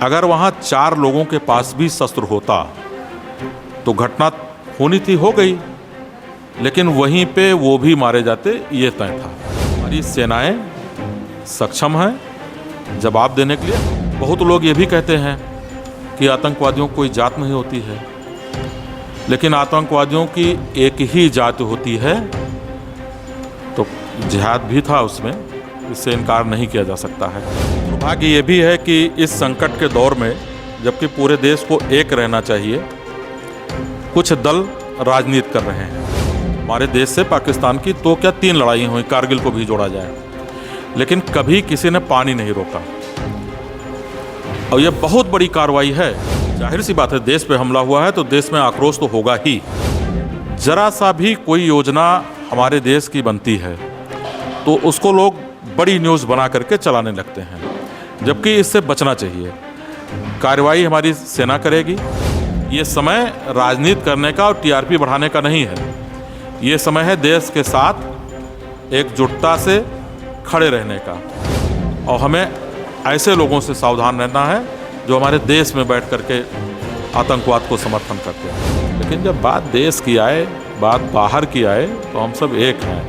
अगर वहाँ 4 लोगों के पास भी शस्त्र होता तो घटना होनी थी, हो गई, लेकिन वहीं पे वो भी मारे जाते, ये तय था। हमारी सेनाएं सक्षम हैं जवाब देने के लिए। बहुत लोग ये भी कहते हैं कि आतंकवादियों को कोई जात नहीं होती है, लेकिन आतंकवादियों की एक ही जात होती है, तो जिहाद भी था उसमें, इससे इनकार नहीं किया जा सकता है। दुर्भाग्य ये भी है कि इस संकट के दौर में, जबकि पूरे देश को एक रहना चाहिए, कुछ दल राजनीति कर रहे हैं। हमारे देश से पाकिस्तान की 2 क्या 3 लड़ाई हुई, कारगिल को भी जोड़ा जाए, लेकिन कभी किसी ने पानी नहीं रोका। और ये बहुत बड़ी कार्रवाई है। जाहिर सी बात है, देश पे हमला हुआ है तो देश में आक्रोश तो होगा ही। जरा सा भी कोई योजना हमारे देश की बनती है तो उसको लोग बड़ी न्यूज़ बना करके चलाने लगते हैं, जबकि इससे बचना चाहिए। कार्रवाई हमारी सेना करेगी। ये समय राजनीति करने का और टीआरपी बढ़ाने का नहीं है। ये समय है देश के साथ एकजुटता से खड़े रहने का, और हमें ऐसे लोगों से सावधान रहना है जो हमारे देश में बैठ करके आतंकवाद को समर्थन करते हैं। लेकिन जब बात देश की आए, बात बाहर की आए, तो हम सब एक हैं।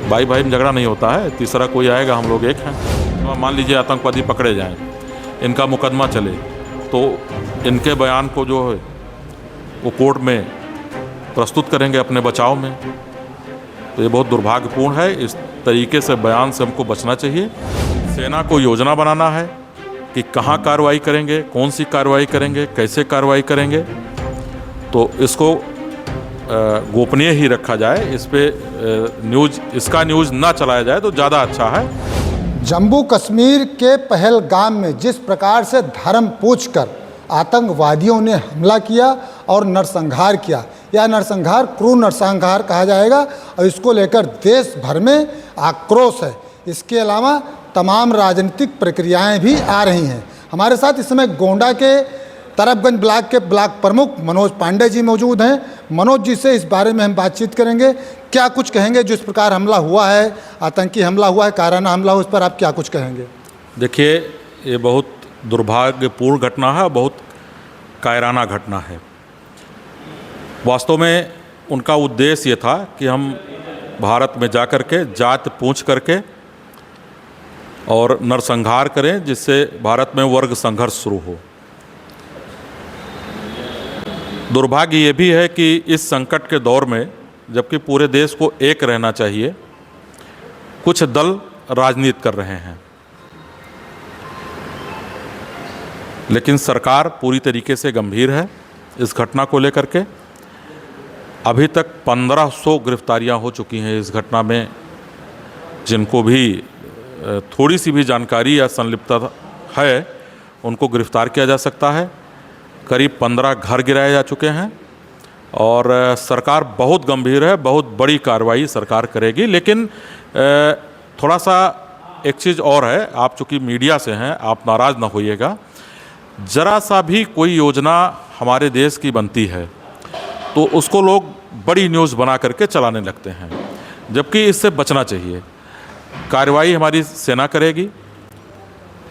भाई भाई में झगड़ा नहीं होता है, तीसरा कोई आएगा, हम लोग एक हैं। तो मान लीजिए आतंकवादी पकड़े जाएं, इनका मुकदमा चले, तो इनके बयान को जो है वो कोर्ट में प्रस्तुत करेंगे अपने बचाव में। तो ये बहुत दुर्भाग्यपूर्ण है। इस तरीके से बयान से हमको बचना चाहिए। सेना को योजना बनाना है कि कहाँ कार्रवाई करेंगे, कौन सी कार्रवाई करेंगे, कैसे कार्रवाई करेंगे, तो इसको गोपनीय ही रखा जाए। इस पे इसका न्यूज़ ना चलाया जाए तो ज़्यादा अच्छा है। जम्मू कश्मीर के पहलगाम में जिस प्रकार से धर्म पूछकर आतंकवादियों ने हमला किया और नरसंहार किया, यह नरसंहार क्रूर नरसंहार कहा जाएगा, और इसको लेकर देश भर में आक्रोश है। इसके अलावा तमाम राजनीतिक प्रक्रियाएं भी आ रही हैं। हमारे साथ इस समय गोंडा के तरफगंज ब्लॉक के ब्लॉक प्रमुख मनोज पांडे जी मौजूद हैं। मनोज जी से इस बारे में हम बातचीत करेंगे। क्या कुछ कहेंगे जो इस प्रकार हमला हुआ है, आतंकी हमला हुआ है, कायराना हमला हुआ, इस पर आप क्या कुछ कहेंगे? देखिए, ये बहुत दुर्भाग्यपूर्ण घटना है, बहुत कायराना घटना है। वास्तव में उनका उद्देश्य ये था कि हम भारत में जा कर के जात पूछ करके और नरसंहार करें, जिससे भारत में वर्ग संघर्ष शुरू हो। दुर्भाग्य ये भी है कि इस संकट के दौर में, जबकि पूरे देश को एक रहना चाहिए, कुछ दल राजनीति कर रहे हैं। लेकिन सरकार पूरी तरीके से गंभीर है इस घटना को लेकर के। अभी तक 1500 गिरफ्तारियां हो चुकी हैं इस घटना में। जिनको भी थोड़ी सी भी जानकारी या संलिप्तता है, उनको गिरफ्तार किया जा सकता है। करीब 15 घर गिराए जा चुके हैं, और सरकार बहुत गंभीर है। बहुत बड़ी कार्रवाई सरकार करेगी। लेकिन थोड़ा सा एक चीज़ और है, आप चूँकि मीडिया से हैं, आप नाराज़ ना होइएगा। जरा सा भी कोई योजना हमारे देश की बनती है तो उसको लोग बड़ी न्यूज़ बना करके चलाने लगते हैं, जबकि इससे बचना चाहिए। कार्रवाई हमारी सेना करेगी।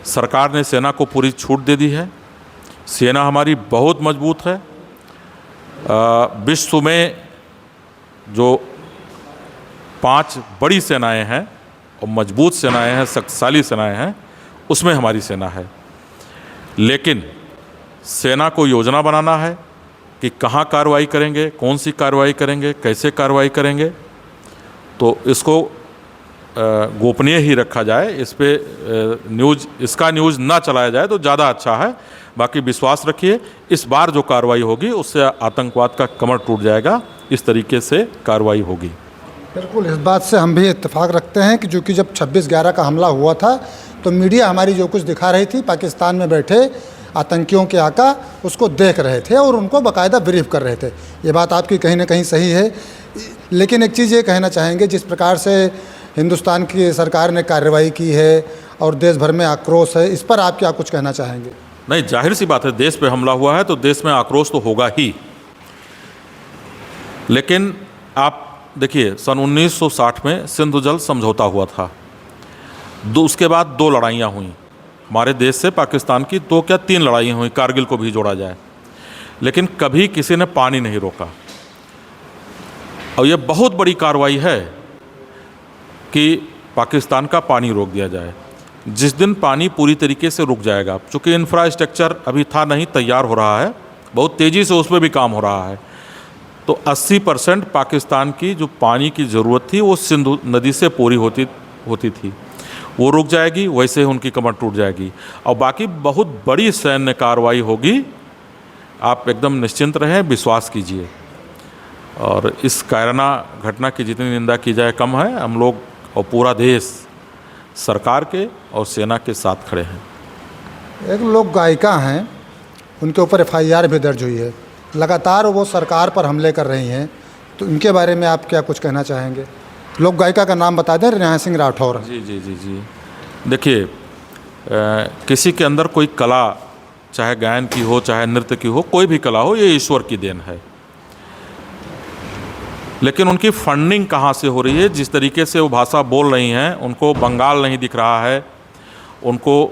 सरकार ने सेना को पूरी छूट दे दी है। सेना हमारी बहुत मजबूत है। विश्व में जो 5 बड़ी सेनाएं हैं और मजबूत सेनाएं हैं, शक्तिशाली सेनाएं हैं, उसमें हमारी सेना है। लेकिन सेना को योजना बनाना है कि कहाँ कार्रवाई करेंगे, कौन सी कार्रवाई करेंगे, कैसे कार्रवाई करेंगे, तो इसको गोपनीय ही रखा जाए। इस पे इसका न्यूज़ ना चलाया जाए तो ज़्यादा अच्छा है। बाकी विश्वास रखिए, इस बार जो कार्रवाई होगी उससे आतंकवाद का कमर टूट जाएगा। इस तरीके से कार्रवाई होगी। बिल्कुल, इस बात से हम भी इत्तेफाक रखते हैं कि जो कि जब 26/11 का हमला हुआ था तो मीडिया हमारी जो कुछ दिखा रही थी, पाकिस्तान में बैठे आतंकियों के आका उसको देख रहे थे और उनको बाकायदा ब्रीफ कर रहे थे। ये बात आपकी कहीं ना कहीं सही है। लेकिन एक चीज़ ये कहना चाहेंगे, जिस प्रकार से हिंदुस्तान की सरकार ने कार्रवाई की है और देश भर में आक्रोश है, इस पर आप क्या कुछ कहना चाहेंगे? नहीं, जाहिर सी बात है, देश पे हमला हुआ है तो देश में आक्रोश तो होगा ही। लेकिन आप देखिए, सन 1960 में सिंधु जल समझौता हुआ था। उसके बाद 2 लड़ाइयाँ हुई। हमारे देश से पाकिस्तान की 2 क्या 3 लड़ाइयाँ हुई, कारगिल को भी जोड़ा जाए, लेकिन कभी किसी ने पानी नहीं रोका। और ये बहुत बड़ी कार्रवाई है कि पाकिस्तान का पानी रोक दिया जाए। जिस दिन पानी पूरी तरीके से रुक जाएगा, चूँकि इंफ्रास्ट्रक्चर अभी था नहीं, तैयार हो रहा है, बहुत तेज़ी से उस पर भी काम हो रहा है, तो 80% पाकिस्तान की जो पानी की ज़रूरत थी वो सिंधु नदी से पूरी होती थी, वो रुक जाएगी, वैसे ही उनकी कमर टूट जाएगी। और बाकी बहुत बड़ी सैन्य कार्रवाई होगी, आप एकदम निश्चिंत रहें, विश्वास कीजिए। और इस कायराना घटना की जितनी निंदा की जाए कम है। हम लोग और पूरा देश सरकार के और सेना के साथ खड़े हैं। एक लोक गायिका हैं, उनके ऊपर FIR भी दर्ज हुई है, लगातार वो सरकार पर हमले कर रही हैं, तो इनके बारे में आप क्या कुछ कहना चाहेंगे? लोक गायिका का नाम बता दें, नेहा सिंह राठौर। जी। देखिए, किसी के अंदर कोई कला, चाहे गायन की हो, चाहे नृत्य की हो, कोई भी कला हो, ये ईश्वर की देन है। लेकिन उनकी फंडिंग कहाँ से हो रही है? जिस तरीके से वो भाषा बोल रही हैं, उनको बंगाल नहीं दिख रहा है, उनको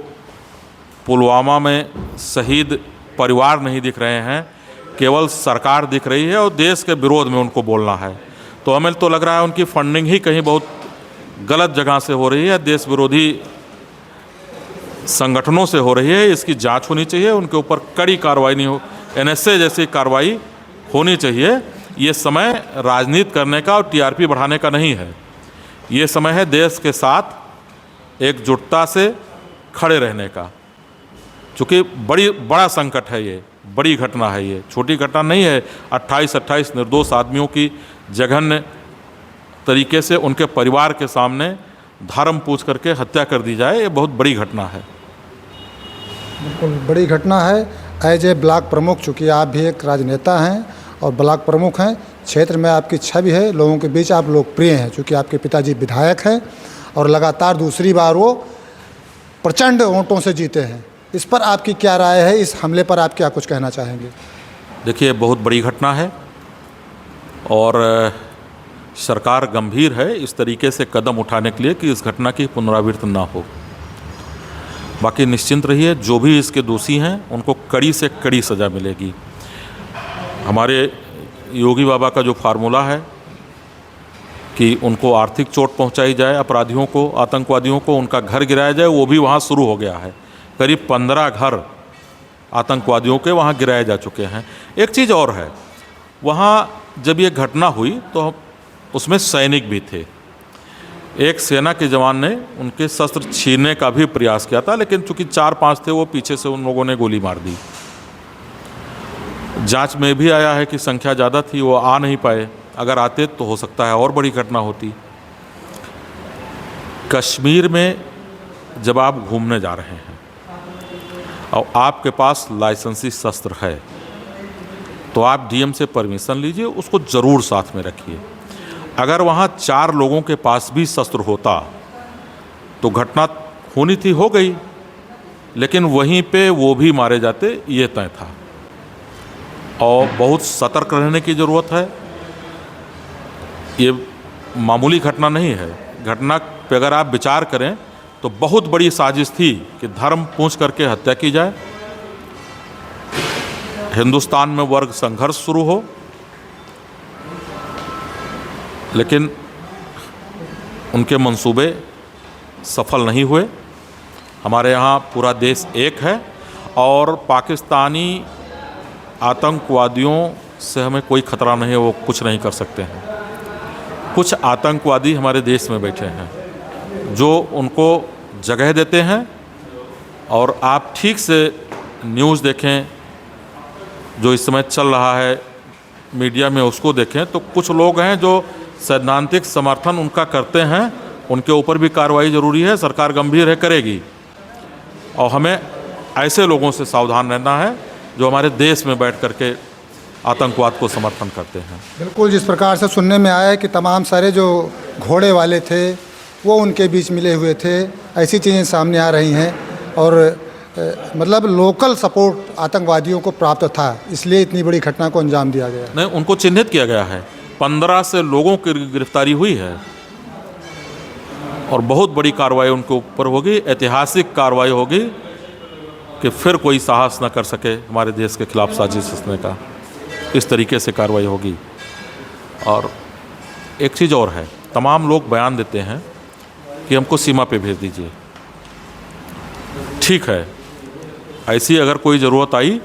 पुलवामा में शहीद परिवार नहीं दिख रहे हैं, केवल सरकार दिख रही है और देश के विरोध में उनको बोलना है। तो हमें तो लग रहा है उनकी फंडिंग ही कहीं बहुत गलत जगह से हो रही है, देश विरोधी संगठनों से हो रही है। इसकी जांच होनी चाहिए, उनके ऊपर कड़ी कार्रवाई नहीं हो, NSA जैसी कार्रवाई होनी चाहिए। ये समय राजनीति करने का और TRP बढ़ाने का नहीं है, ये समय है देश के साथ एकजुटता से खड़े रहने का। चूँकि बड़ा संकट है, ये बड़ी घटना है, ये छोटी घटना नहीं है। 28 निर्दोष आदमियों की जघन्य तरीके से उनके परिवार के सामने धर्म पूछ करके हत्या कर दी जाए, ये बहुत बड़ी घटना है। बिल्कुल बड़ी घटना है। एज ए ब्लॉक प्रमुख, चूँकि आप भी एक राजनेता हैं और ब्लॉक प्रमुख हैं, क्षेत्र में आपकी छवि है, लोगों के बीच आप लोकप्रिय हैं, चूँकि आपके पिताजी विधायक हैं और लगातार दूसरी बार वो प्रचंड वोटों से जीते हैं। इस पर आपकी क्या राय है? इस हमले पर आप क्या कुछ कहना चाहेंगे? देखिए, बहुत बड़ी घटना है और सरकार गंभीर है इस तरीके से कदम उठाने के लिए कि इस घटना की पुनरावृत्ति ना हो। बाकी निश्चिंत रहिए, जो भी इसके दोषी हैं उनको कड़ी से कड़ी सज़ा मिलेगी। हमारे योगी बाबा का जो फार्मूला है कि उनको आर्थिक चोट पहुंचाई जाए, अपराधियों को, आतंकवादियों को, उनका घर गिराया जाए, वो भी वहां शुरू हो गया है। करीब 15 घर आतंकवादियों के वहां गिराए जा चुके हैं। एक चीज़ और है, वहां जब ये घटना हुई तो उसमें सैनिक भी थे। एक सेना के जवान ने उनके शस्त्र छीनने का भी प्रयास किया था, लेकिन चूंकि 4-5 थे, वो पीछे से उन लोगों ने गोली मार दी। जांच में भी आया है कि संख्या ज़्यादा थी, वो आ नहीं पाए। अगर आते तो हो सकता है और बड़ी घटना होती। कश्मीर में जब आप घूमने जा रहे हैं और आपके पास लाइसेंसी शस्त्र है तो आप DM से परमिशन लीजिए, उसको ज़रूर साथ में रखिए। अगर वहाँ 4 लोगों के पास भी शस्त्र होता तो घटना होनी थी, हो गई, लेकिन वहीं पे वो भी मारे जाते, ये तय था। और बहुत सतर्क रहने की ज़रूरत है। ये मामूली घटना नहीं है। घटना पे अगर आप विचार करें तो बहुत बड़ी साजिश थी कि धर्म पूछ करके हत्या की जाए, हिंदुस्तान में वर्ग संघर्ष शुरू हो, लेकिन उनके मंसूबे सफल नहीं हुए। हमारे यहाँ पूरा देश एक है और पाकिस्तानी आतंकवादियों से हमें कोई खतरा नहीं है, वो कुछ नहीं कर सकते हैं। कुछ आतंकवादी हमारे देश में बैठे हैं जो उनको जगह देते हैं, और आप ठीक से न्यूज़ देखें जो इस समय चल रहा है मीडिया में, उसको देखें तो कुछ लोग हैं जो सैद्धांतिक समर्थन उनका करते हैं, उनके ऊपर भी कार्रवाई ज़रूरी है। सरकार गंभीर है, करेगी, और हमें ऐसे लोगों से सावधान रहना है जो हमारे देश में बैठ करके आतंकवाद को समर्थन करते हैं। बिल्कुल, जिस प्रकार से सुनने में आया है कि तमाम सारे जो घोड़े वाले थे वो उनके बीच मिले हुए थे, ऐसी चीज़ें सामने आ रही हैं। और मतलब लोकल सपोर्ट आतंकवादियों को प्राप्त था, इसलिए इतनी बड़ी घटना को अंजाम दिया गया। नहीं, उनको चिन्हित किया गया है। 15 से लोगों की गिरफ्तारी हुई है और बहुत बड़ी कार्रवाई उनके ऊपर होगी, ऐतिहासिक कार्रवाई होगी। कि फिर कोई साहस न कर सके हमारे देश के खिलाफ साजिश रचने का। इस तरीके से कार्रवाई होगी। और एक चीज़ और है, तमाम लोग बयान देते हैं कि हमको सीमा पे भेज दीजिए। ठीक है, ऐसी अगर कोई ज़रूरत आई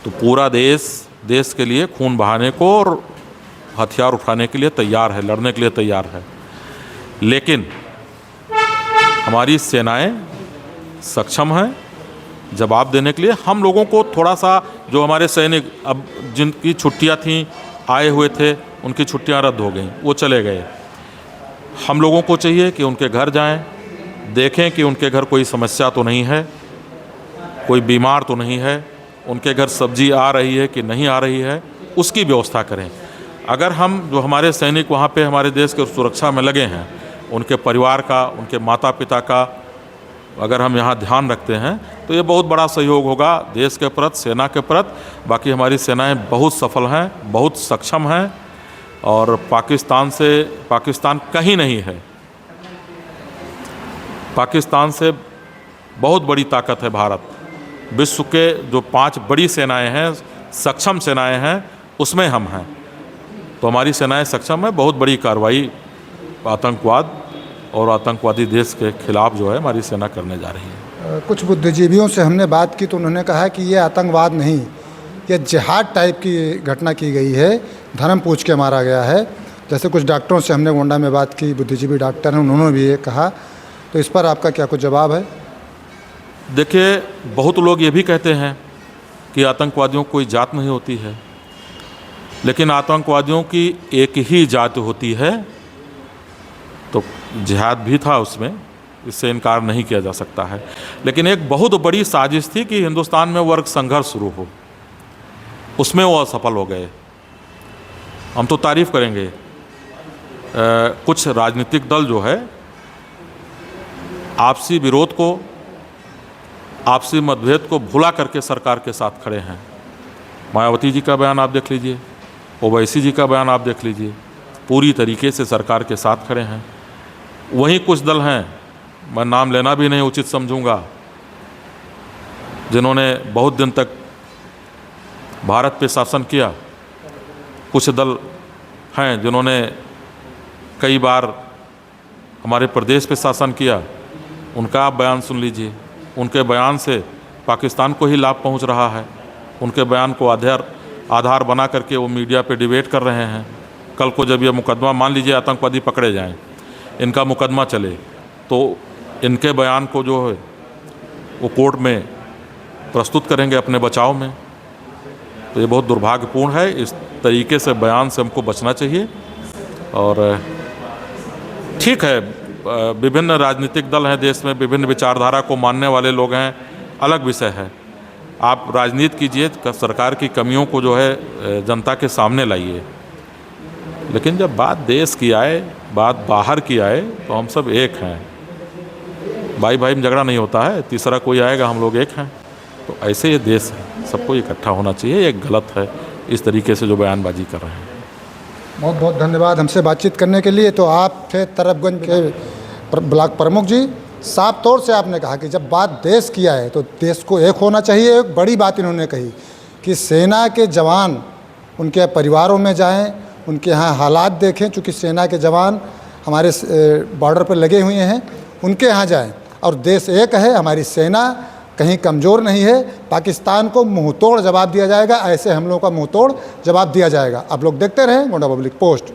तो पूरा देश के लिए खून बहाने को और हथियार उठाने के लिए तैयार है, लड़ने के लिए तैयार है। लेकिन हमारी सेनाएं सक्षम हैं जवाब देने के लिए। हम लोगों को थोड़ा सा, जो हमारे सैनिक अब जिनकी छुट्टियां थीं, आए हुए थे, उनकी छुट्टियां रद्द हो गई, वो चले गए। हम लोगों को चाहिए कि उनके घर जाएं, देखें कि उनके घर कोई समस्या तो नहीं है, कोई बीमार तो नहीं है, उनके घर सब्जी आ रही है कि नहीं आ रही है, उसकी व्यवस्था करें। अगर हम, जो हमारे सैनिक वहाँ पे हमारे देश के सुरक्षा में लगे हैं, उनके परिवार का, उनके माता पिता का अगर हम यहाँ ध्यान रखते हैं तो ये बहुत बड़ा सहयोग होगा देश के प्रति, सेना के प्रति। बाकी हमारी सेनाएं बहुत सफल हैं, बहुत सक्षम हैं और पाकिस्तान कहीं नहीं है। पाकिस्तान से बहुत बड़ी ताकत है भारत। विश्व के जो 5 बड़ी सेनाएं हैं, सक्षम सेनाएं हैं, उसमें हम हैं। तो हमारी सेनाएं सक्षम है। बहुत बड़ी कार्रवाई आतंकवाद और आतंकवादी देश के खिलाफ जो है हमारी सेना करने जा रही है। कुछ बुद्धिजीवियों से हमने बात की तो उन्होंने कहा कि ये आतंकवाद नहीं, ये जिहाद टाइप की घटना की गई है, धर्म पूछ के मारा गया है। जैसे कुछ डॉक्टरों से हमने गोंडा में बात की, बुद्धिजीवी डॉक्टर हैं, उन्होंने भी ये कहा। तो इस पर आपका क्या कुछ जवाब है? देखिए, बहुत लोग ये भी कहते हैं कि आतंकवादियों को कोई जात नहीं होती है, लेकिन आतंकवादियों की एक ही जात होती है। तो जिहाद भी था उसमें, इससे इनकार नहीं किया जा सकता है। लेकिन एक बहुत बड़ी साजिश थी कि हिंदुस्तान में वर्ग संघर्ष शुरू हो, उसमें वो असफल हो गए। हम तो तारीफ़ करेंगे। कुछ राजनीतिक दल जो है आपसी विरोध को, आपसी मतभेद को भुला करके सरकार के साथ खड़े हैं। मायावती जी का बयान आप देख लीजिए, ओवैसी जी का बयान आप देख लीजिए, पूरी तरीके से सरकार के साथ खड़े हैं। वहीं कुछ दल हैं, मैं नाम लेना भी नहीं उचित समझूंगा, जिन्होंने बहुत दिन तक भारत पे शासन किया। कुछ दल हैं जिन्होंने कई बार हमारे प्रदेश पे शासन किया। उनका आप बयान सुन लीजिए। उनके बयान से पाकिस्तान को ही लाभ पहुंच रहा है। उनके बयान को आधार बना करके वो मीडिया पे डिबेट कर रहे हैं। कल को जब ये मुकदमा, मान लीजिए आतंकवादी पकड़े जाएं, इनका मुकदमा चले, तो इनके बयान को जो है वो कोर्ट में प्रस्तुत करेंगे अपने बचाव में। तो ये बहुत दुर्भाग्यपूर्ण है। इस तरीके से बयान से हमको बचना चाहिए। और ठीक है, विभिन्न राजनीतिक दल हैं देश में, विभिन्न विचारधारा को मानने वाले लोग हैं, अलग विषय है। आप राजनीति कीजिए, सरकार की कमियों को जो है जनता के सामने लाइए। लेकिन जब बात देश की आए, बात बाहर की आए, तो हम सब एक हैं। भाई भाई में झगड़ा नहीं होता है, तीसरा कोई आएगा, हम लोग एक हैं। तो ऐसे ये देश है, सबको इकट्ठा होना चाहिए। ये गलत है इस तरीके से जो बयानबाजी कर रहे हैं। बहुत बहुत धन्यवाद हमसे बातचीत करने के लिए। तो आप थे तरफगंज के ब्लॉक प्रमुख जी। साफ तौर से आपने कहा कि जब बात देश की आए तो देश को एक होना चाहिए। एक बड़ी बात इन्होंने कही कि सेना के जवान उनके परिवारों में जाएं, उनके यहाँ हालात देखें, चूँकि सेना के जवान हमारे बॉर्डर पर लगे हुए हैं, उनके यहाँ जाएं। और देश एक है, हमारी सेना कहीं कमज़ोर नहीं है। पाकिस्तान को मुँहतोड़ जवाब दिया जाएगा, ऐसे हमलों का मुँहतोड़ जवाब दिया जाएगा। आप लोग देखते रहें गोंडा पब्लिक पोस्ट।